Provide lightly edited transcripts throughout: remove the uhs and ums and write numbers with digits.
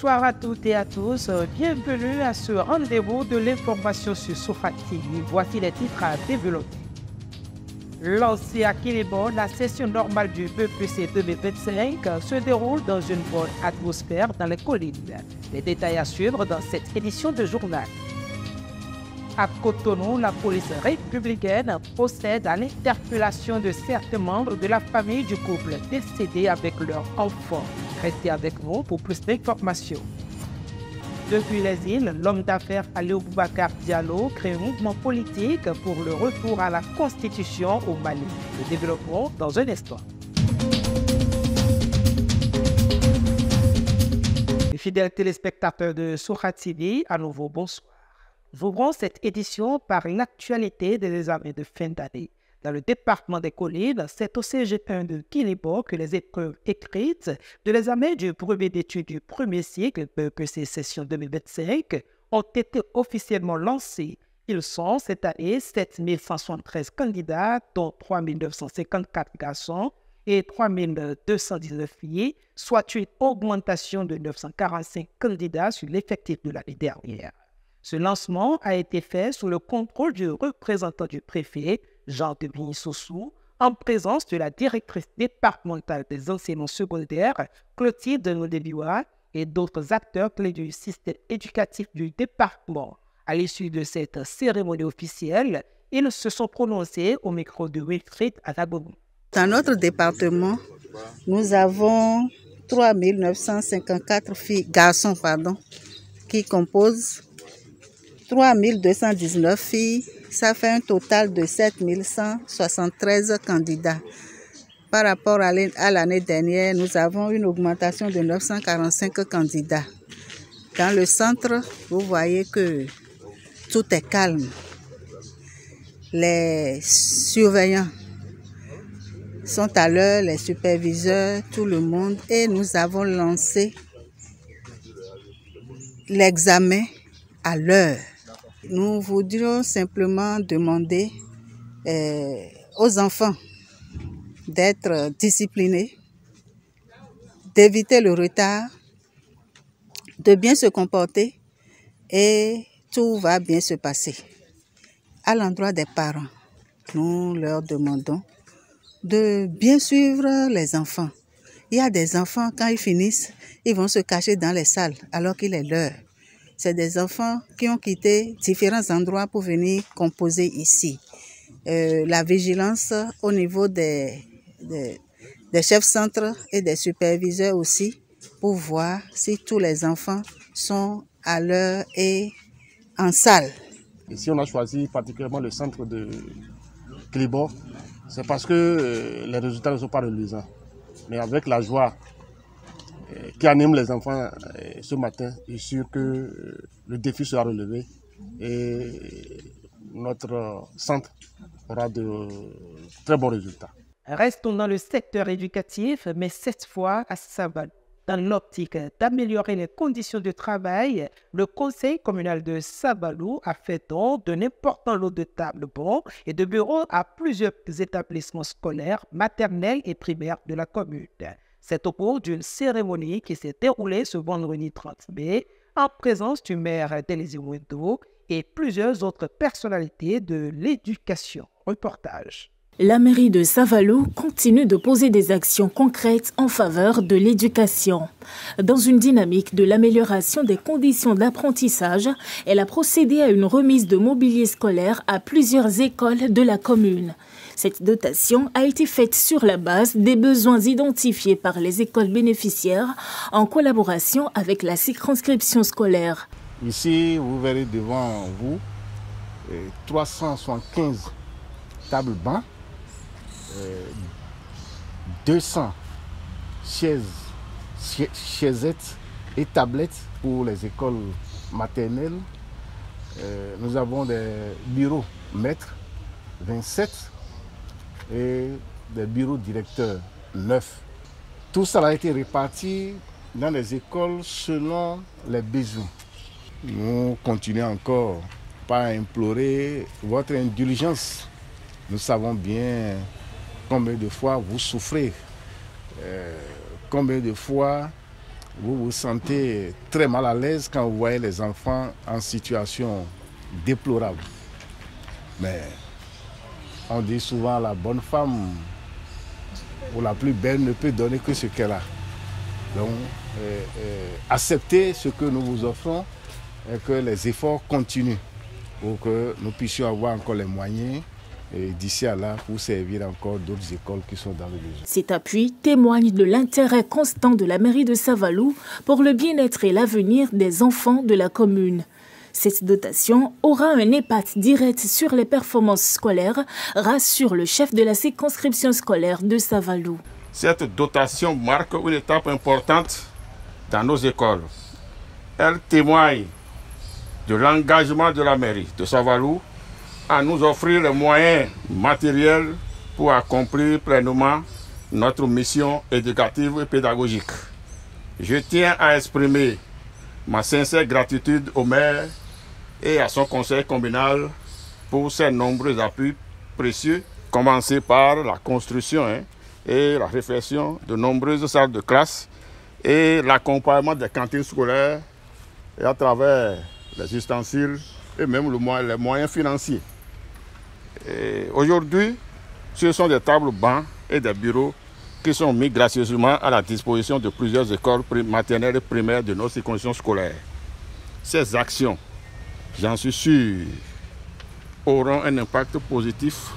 Bonsoir à toutes et à tous, bienvenue à ce rendez-vous de l'information sur Soufat TV. Voici les titres à développer. Lancée à Kélébo, la session normale du BPC 2025 se déroule dans une bonne atmosphère dans les collines. Les détails à suivre dans cette édition de journal. À Cotonou, la police républicaine procède à l'interpellation de certains membres de la famille du couple décédé avec leur enfant. Restez avec nous pour plus d'informations. Depuis les îles, l'homme d'affaires Aliou Boubacar Diallo crée un mouvement politique pour le retour à la Constitution au Mali. Le développement dans un instant. Les fidèles téléspectateurs de Soufat TV, à nouveau bonsoir. Nous ouvrons cette édition par l'actualité des examens de fin d'année. Dans le département des collines, c'est au CG1 de Kélébo que les épreuves écrites de l'examen du brevet d'études du premier cycle BEPC session 2025 ont été officiellement lancées. Ils sont cette année 7173 candidats, dont 3954 garçons et 3219 filles, soit une augmentation de 945 candidats sur l'effectif de l'année dernière. Ce lancement a été fait sous le contrôle du représentant du préfet, Jean Devigny Sossou, en présence de la directrice départementale des enseignements secondaires, Clotilde Nodebioua, et d'autres acteurs clés du système éducatif du département. À l'issue de cette cérémonie officielle, ils se sont prononcés au micro de Wilfried Adabou. Dans notre département, nous avons 3954 garçons qui composent 3219 filles, ça fait un total de 7173 candidats. Par rapport à l'année dernière, nous avons une augmentation de 945 candidats. Dans le centre, vous voyez que tout est calme. Les surveillants sont à l'heure, les superviseurs, tout le monde, et nous avons lancé l'examen à l'heure. Nous voudrions simplement demander aux enfants d'être disciplinés, d'éviter le retard, de bien se comporter et tout va bien se passer. À l'endroit des parents, nous leur demandons de bien suivre les enfants. Il y a des enfants, quand ils finissent, ils vont se cacher dans les salles alors qu'il est l'heure. C'est des enfants qui ont quitté différents endroits pour venir composer ici. La vigilance au niveau des chefs centres et des superviseurs aussi, pour voir si tous les enfants sont à l'heure et en salle. Ici, on a choisi particulièrement le centre de Kélébo. C'est parce que les résultats ne sont pas reluisants. Mais avec la joie qui anime les enfants ce matin, je suis sûr que le défi sera relevé et notre centre aura de très bons résultats. Restons dans le secteur éducatif, mais cette fois à Sabalou. Dans l'optique d'améliorer les conditions de travail, le conseil communal de Sabalou a fait don d'un important lot de tables bancs et de bureaux à plusieurs établissements scolaires, maternels et primaires de la commune. C'est au cours d'une cérémonie qui s'est déroulée ce vendredi 30 mai en présence du maire d'Élisée Wendo et plusieurs autres personnalités de l'éducation. Reportage. La mairie de Sabalou continue de poser des actions concrètes en faveur de l'éducation. Dans une dynamique de l'amélioration des conditions d'apprentissage, elle a procédé à une remise de mobilier scolaire à plusieurs écoles de la commune. Cette dotation a été faite sur la base des besoins identifiés par les écoles bénéficiaires en collaboration avec la circonscription scolaire. Ici, vous verrez devant vous 375 tables bancs, 200 chaisettes et tablettes pour les écoles maternelles. Nous avons des bureaux maîtres, 27, et des bureaux directeurs, 9. Tout ça a été réparti dans les écoles selon les besoins. Nous continuons encore par implorer votre indulgence. Nous savons bien combien de fois vous souffrez, combien de fois vous vous sentez très mal à l'aise quand vous voyez les enfants en situation déplorable. Mais on dit souvent la bonne femme ou la plus belle ne peut donner que ce qu'elle a. Donc, acceptez ce que nous vous offrons et que les efforts continuent pour que nous puissions avoir encore les moyens d'ici à là pour servir encore d'autres écoles qui sont dans le besoin. Cet appui témoigne de l'intérêt constant de la mairie de Savalou pour le bien-être et l'avenir des enfants de la commune. Cette dotation aura un impact direct sur les performances scolaires, rassure le chef de la circonscription scolaire de Savalou. Cette dotation marque une étape importante dans nos écoles. Elle témoigne de l'engagement de la mairie de Savalou à nous offrir les moyens matériels pour accomplir pleinement notre mission éducative et pédagogique. Je tiens à exprimer ma sincère gratitude au maire et à son conseil communal pour ces nombreux appuis précieux, commencés par la construction et la réfection de nombreuses salles de classe et l'accompagnement des cantines scolaires et à travers les ustensiles et même les moyens financiers. Aujourd'hui, ce sont des tables bancs et des bureaux qui sont mis gracieusement à la disposition de plusieurs écoles maternelles et primaires de nos circonscriptions scolaires. Ces actions, j'en suis sûr, auront un impact positif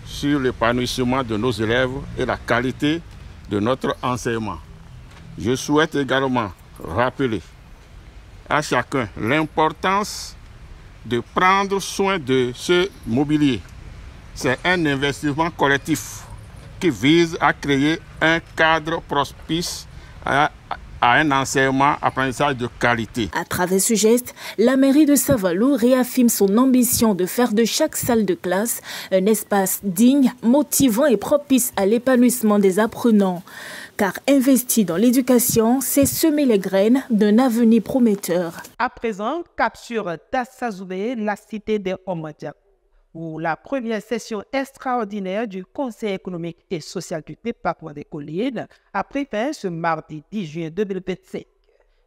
sur l'épanouissement de nos élèves et la qualité de notre enseignement. Je souhaite également rappeler à chacun l'importance de prendre soin de ce mobilier. C'est un investissement collectif qui vise à créer un cadre propice à un enseignement-apprentissage de qualité. À travers ce geste, la mairie de Savalou réaffirme son ambition de faire de chaque salle de classe un espace digne, motivant et propice à l'épanouissement des apprenants. Car investir dans l'éducation, c'est semer les graines d'un avenir prometteur. À présent, cap sur Dassazoubé, la cité des Omandiak, où la première session extraordinaire du Conseil économique et social du département des Collines a pris fin ce mardi 10 juin 2025.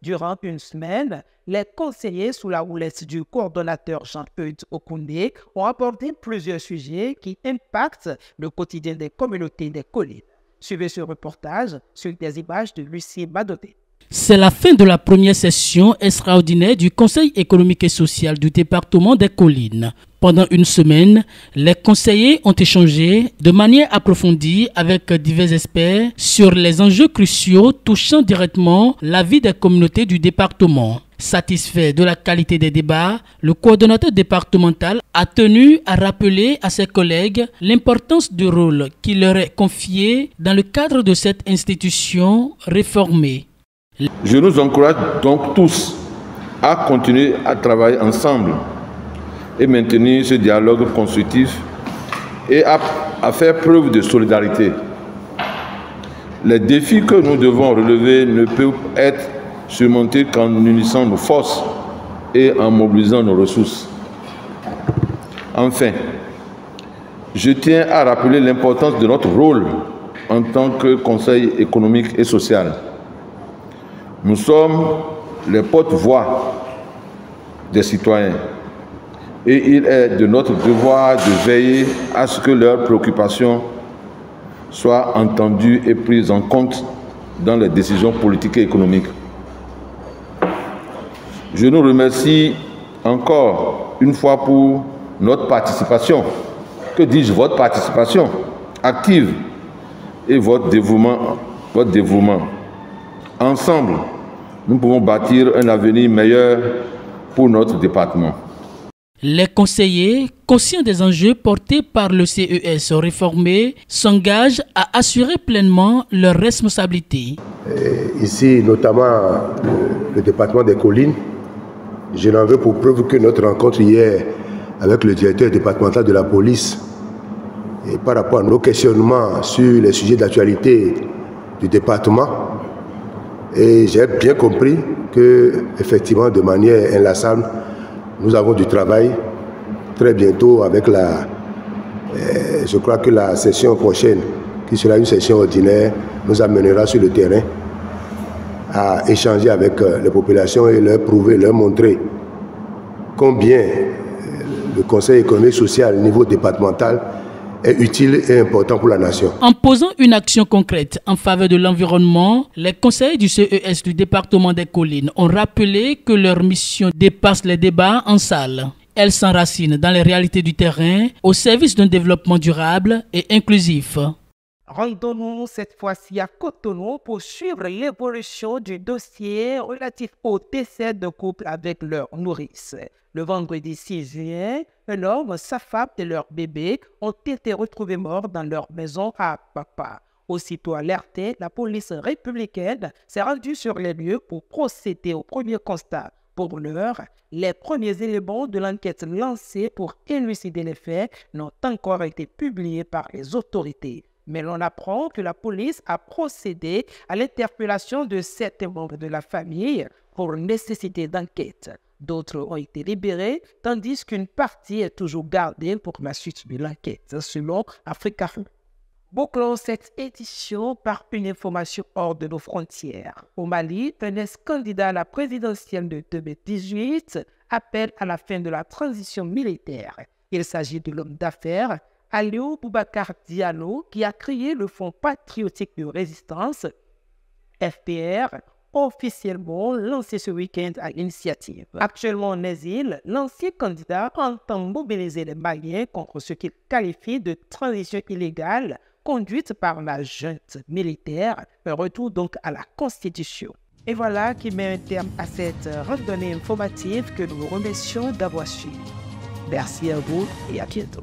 Durant une semaine, les conseillers sous la houlette du coordonnateur Jean-Eudes Okoundé ont abordé plusieurs sujets qui impactent le quotidien des communautés des Collines. Suivez ce reportage sur des images de Lucie Badodé. C'est la fin de la première session extraordinaire du Conseil économique et social du département des Collines. Pendant une semaine, les conseillers ont échangé de manière approfondie avec divers experts sur les enjeux cruciaux touchant directement la vie des communautés du département. Satisfait de la qualité des débats, le coordonnateur départemental a tenu à rappeler à ses collègues l'importance du rôle qui leur est confié dans le cadre de cette institution réformée. Je nous encourage donc tous à continuer à travailler ensemble et maintenir ce dialogue constructif et à faire preuve de solidarité. Les défis que nous devons relever ne peuvent être surmontés qu'en unissant nos forces et en mobilisant nos ressources. Enfin, je tiens à rappeler l'importance de notre rôle en tant que Conseil économique et social. Nous sommes les porte-voix des citoyens et il est de notre devoir de veiller à ce que leurs préoccupations soient entendues et prises en compte dans les décisions politiques et économiques. Je nous remercie encore une fois pour notre participation, que dis-je, votre participation active et votre dévouement. Ensemble, nous pouvons bâtir un avenir meilleur pour notre département. Les conseillers, conscients des enjeux portés par le CES réformé, s'engagent à assurer pleinement leurs responsabilités. Ici, notamment le département des Collines, je n'en veux pour preuve que notre rencontre hier avec le directeur départemental de la police et par rapport à nos questionnements sur les sujets d'actualité du département. Et j'ai bien compris que, effectivement, de manière inlassable, nous avons du travail. Très bientôt, avec je crois que la session prochaine, qui sera une session ordinaire, nous amènera sur le terrain à échanger avec les populations et leur prouver, leur montrer combien le Conseil économique et social au niveau départemental est utile et important pour la nation. En posant une action concrète en faveur de l'environnement, les conseillers du CES du département des Collines ont rappelé que leur mission dépasse les débats en salle. Elle s'enracine dans les réalités du terrain au service d'un développement durable et inclusif. Rendons-nous cette fois-ci à Cotonou pour suivre l'évolution du dossier relatif au décès de couple avec leur nourrice. Le vendredi 6 juin, un homme, sa femme et leur bébé ont été retrouvés morts dans leur maison à Papa. Aussitôt alertée, la police républicaine s'est rendue sur les lieux pour procéder au premier constat. Pour l'heure, les premiers éléments de l'enquête lancée pour élucider les faits n'ont encore été publiés par les autorités. Mais l'on apprend que la police a procédé à l'interpellation de certains membres de la famille pour nécessité d'enquête. D'autres ont été libérés, tandis qu'une partie est toujours gardée pour la suite de l'enquête, selon Africa. Bouclons cette édition par une information hors de nos frontières. Au Mali, un ex-candidat à la présidentielle de 2018 appelle à la fin de la transition militaire. Il s'agit de l'homme d'affaires Aliou Boubacar Diallo qui a créé le Fonds patriotique de résistance, FPR, officiellement lancé ce week-end à l'initiative. Actuellement en exil, l'ancien candidat entend mobiliser les Maliens contre ce qu'il qualifie de transition illégale conduite par la junte militaire, un retour donc à la Constitution. Et voilà qui met un terme à cette randonnée informative que nous vous remercions d'avoir suivi. Merci à vous et à bientôt.